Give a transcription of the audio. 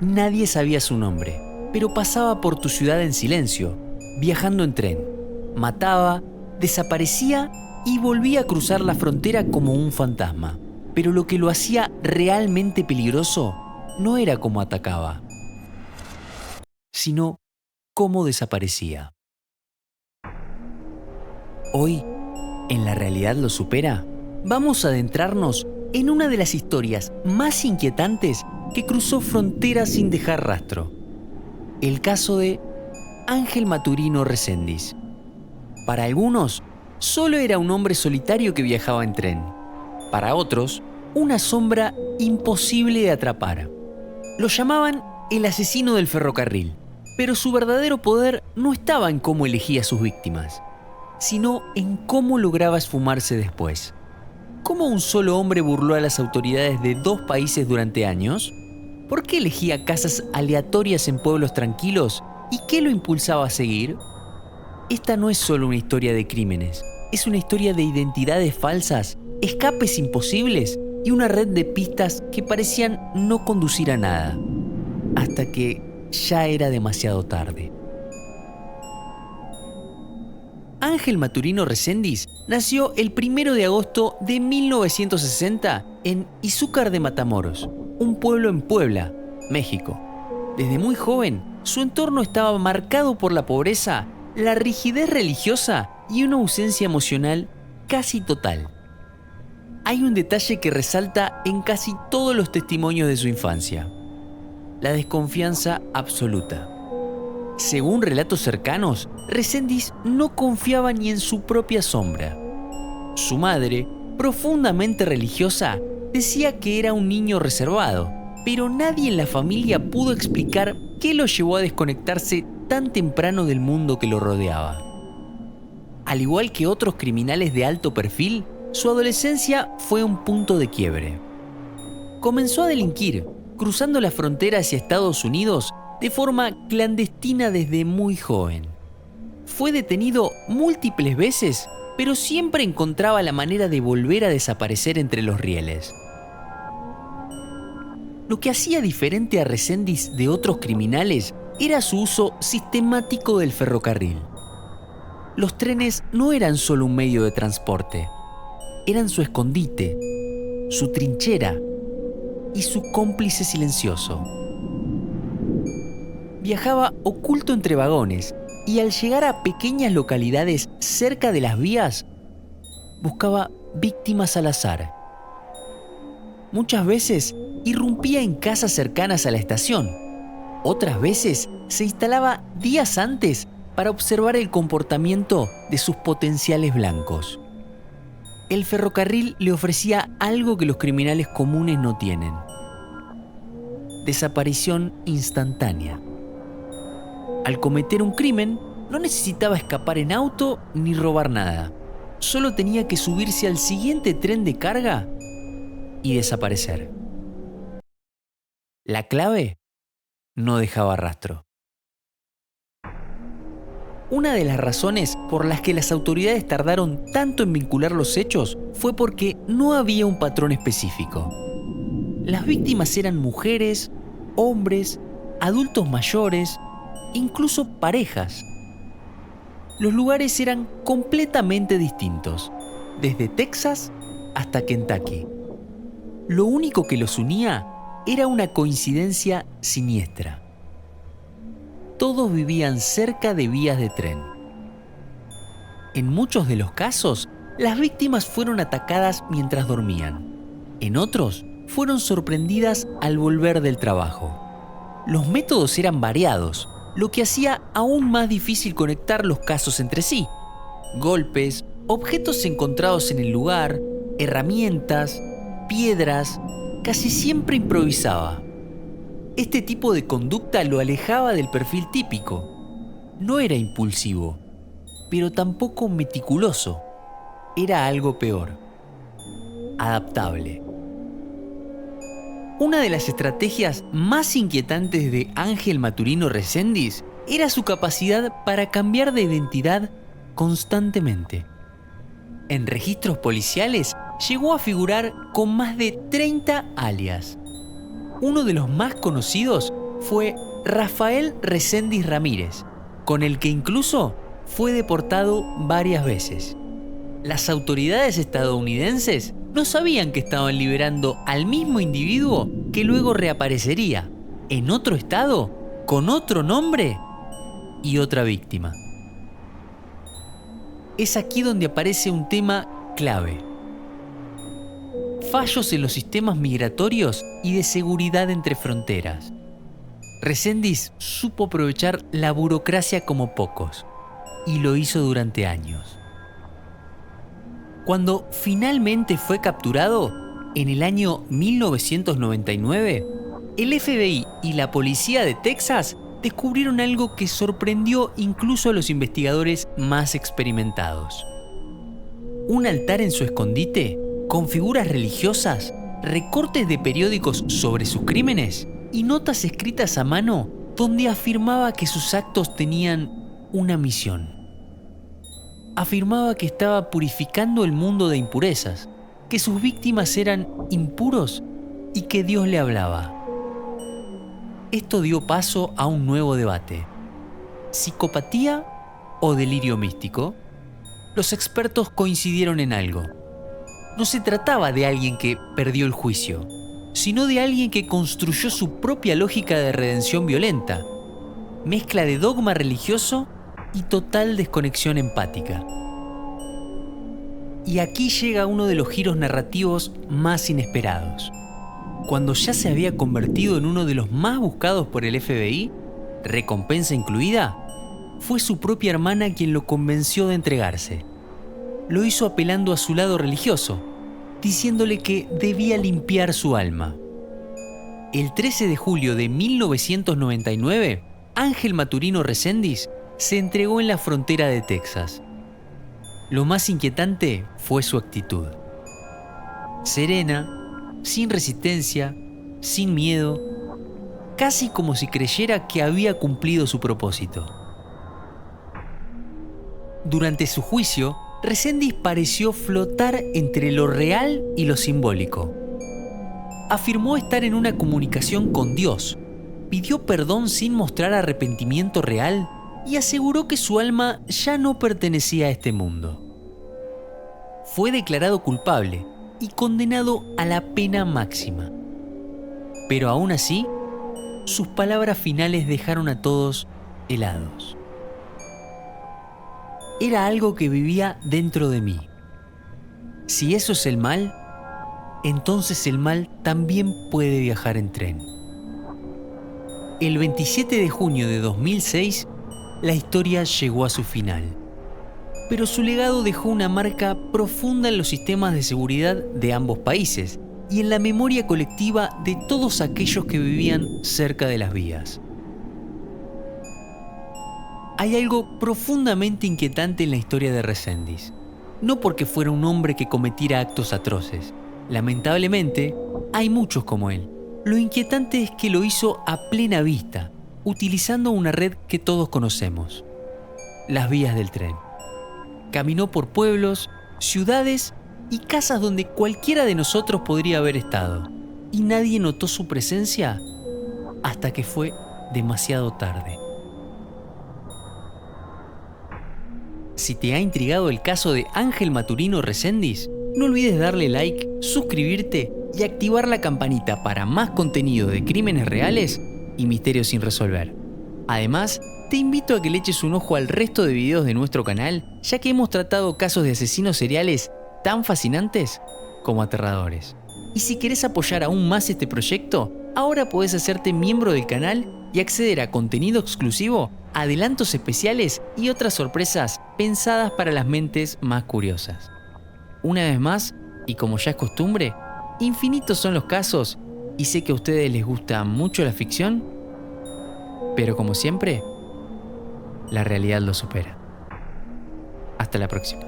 Nadie sabía su nombre, pero pasaba por tu ciudad en silencio, viajando en tren. Mataba, desaparecía y volvía a cruzar la frontera como un fantasma. Pero lo que lo hacía realmente peligroso no era cómo atacaba, sino cómo desaparecía. Hoy, en La realidad lo supera, vamos a adentrarnos en una de las historias más inquietantes que cruzó fronteras sin dejar rastro. El caso de Ángel Maturino Reséndiz. Para algunos, solo era un hombre solitario que viajaba en tren. Para otros, una sombra imposible de atrapar. Lo llamaban el asesino del ferrocarril, pero su verdadero poder no estaba en cómo elegía a sus víctimas, sino en cómo lograba esfumarse después. ¿Cómo un solo hombre burló a las autoridades de 2 países durante años? ¿Por qué elegía casas aleatorias en pueblos tranquilos? ¿Y qué lo impulsaba a seguir? Esta no es solo una historia de crímenes, es una historia de identidades falsas, escapes imposibles y una red de pistas que parecían no conducir a nada, hasta que ya era demasiado tarde. Ángel Maturino Reséndiz nació el 1 de agosto de 1960 en Izúcar de Matamoros, un pueblo en Puebla, México. Desde muy joven, su entorno estaba marcado por la pobreza, la rigidez religiosa y una ausencia emocional casi total. Hay un detalle que resalta en casi todos los testimonios de su infancia: la desconfianza absoluta. Según relatos cercanos, Reséndiz no confiaba ni en su propia sombra. Su madre, profundamente religiosa, decía que era un niño reservado, pero nadie en la familia pudo explicar qué lo llevó a desconectarse tan temprano del mundo que lo rodeaba. Al igual que otros criminales de alto perfil, su adolescencia fue un punto de quiebre. Comenzó a delinquir, cruzando la frontera hacia Estados Unidos de forma clandestina desde muy joven. Fue detenido múltiples veces, pero siempre encontraba la manera de volver a desaparecer entre los rieles. Lo que hacía diferente a Reséndiz de otros criminales era su uso sistemático del ferrocarril. Los trenes no eran solo un medio de transporte, eran su escondite, su trinchera y su cómplice silencioso. Viajaba oculto entre vagones y al llegar a pequeñas localidades cerca de las vías, buscaba víctimas al azar. Muchas veces irrumpía en casas cercanas a la estación. Otras veces se instalaba días antes para observar el comportamiento de sus potenciales blancos. El ferrocarril le ofrecía algo que los criminales comunes no tienen: desaparición instantánea. Al cometer un crimen, no necesitaba escapar en auto ni robar nada. Solo tenía que subirse al siguiente tren de carga y desaparecer. La clave: no dejaba rastro. Una de las razones por las que las autoridades tardaron tanto en vincular los hechos fue porque no había un patrón específico. Las víctimas eran mujeres, hombres, adultos mayores, incluso parejas. Los lugares eran completamente distintos, desde Texas hasta Kentucky. Lo único que los unía era una coincidencia siniestra: todos vivían cerca de vías de tren. En muchos de los casos, las víctimas fueron atacadas mientras dormían. En otros, fueron sorprendidas al volver del trabajo. Los métodos eran variados, lo que hacía aún más difícil conectar los casos entre sí. Golpes, objetos encontrados en el lugar, herramientas, piedras, casi siempre improvisaba. Este tipo de conducta lo alejaba del perfil típico. No era impulsivo, pero tampoco meticuloso. Era algo peor: adaptable. Una de las estrategias más inquietantes de Ángel Maturino Reséndiz era su capacidad para cambiar de identidad constantemente. En registros policiales llegó a figurar con más de 30 alias. Uno de los más conocidos fue Rafael Reséndiz Ramírez, con el que incluso fue deportado varias veces. Las autoridades estadounidenses no sabían que estaban liberando al mismo individuo que luego reaparecería en otro estado, con otro nombre y otra víctima. Es aquí donde aparece un tema clave: fallos en los sistemas migratorios y de seguridad entre fronteras. Reséndiz supo aprovechar la burocracia como pocos, y lo hizo durante años. Cuando finalmente fue capturado, en el año 1999, el FBI y la policía de Texas descubrieron algo que sorprendió incluso a los investigadores más experimentados. Un altar en su escondite, con figuras religiosas, recortes de periódicos sobre sus crímenes y notas escritas a mano donde afirmaba que sus actos tenían una misión. Afirmaba que estaba purificando el mundo de impurezas, que sus víctimas eran impuros y que Dios le hablaba. Esto dio paso a un nuevo debate: ¿psicopatía o delirio místico? Los expertos coincidieron en algo. No se trataba de alguien que perdió el juicio, sino de alguien que construyó su propia lógica de redención violenta, mezcla de dogma religioso y total desconexión empática. Y aquí llega uno de los giros narrativos más inesperados. Cuando ya se había convertido en uno de los más buscados por el FBI, recompensa incluida, fue su propia hermana quien lo convenció de entregarse. Lo hizo apelando a su lado religioso, diciéndole que debía limpiar su alma. El 13 de julio de 1999, Ángel Maturino Reséndiz se entregó en la frontera de Texas. Lo más inquietante fue su actitud. Serena, sin resistencia, sin miedo, casi como si creyera que había cumplido su propósito. Durante su juicio, Reséndiz pareció flotar entre lo real y lo simbólico. Afirmó estar en una comunicación con Dios, pidió perdón sin mostrar arrepentimiento real y aseguró que su alma ya no pertenecía a este mundo. Fue declarado culpable y condenado a la pena máxima. Pero aún así, sus palabras finales dejaron a todos helados. Era algo que vivía dentro de mí. Si eso es el mal, entonces el mal también puede viajar en tren. El 27 de junio de 2006, la historia llegó a su final. Pero su legado dejó una marca profunda en los sistemas de seguridad de ambos países y en la memoria colectiva de todos aquellos que vivían cerca de las vías. Hay algo profundamente inquietante en la historia de Reséndiz. No porque fuera un hombre que cometiera actos atroces. Lamentablemente, hay muchos como él. Lo inquietante es que lo hizo a plena vista, utilizando una red que todos conocemos: las vías del tren. Caminó por pueblos, ciudades y casas donde cualquiera de nosotros podría haber estado, y nadie notó su presencia hasta que fue demasiado tarde. Si te ha intrigado el caso de Ángel Maturino Reséndiz, no olvides darle like, suscribirte y activar la campanita para más contenido de crímenes reales y misterios sin resolver. Además, te invito a que le eches un ojo al resto de videos de nuestro canal, ya que hemos tratado casos de asesinos seriales tan fascinantes como aterradores. Y si querés apoyar aún más este proyecto, ahora podés hacerte miembro del canal y acceder a contenido exclusivo, adelantos especiales y otras sorpresas pensadas para las mentes más curiosas. Una vez más, y como ya es costumbre, infinitos son los casos y sé que a ustedes les gusta mucho la ficción, pero como siempre, la realidad lo supera. Hasta la próxima.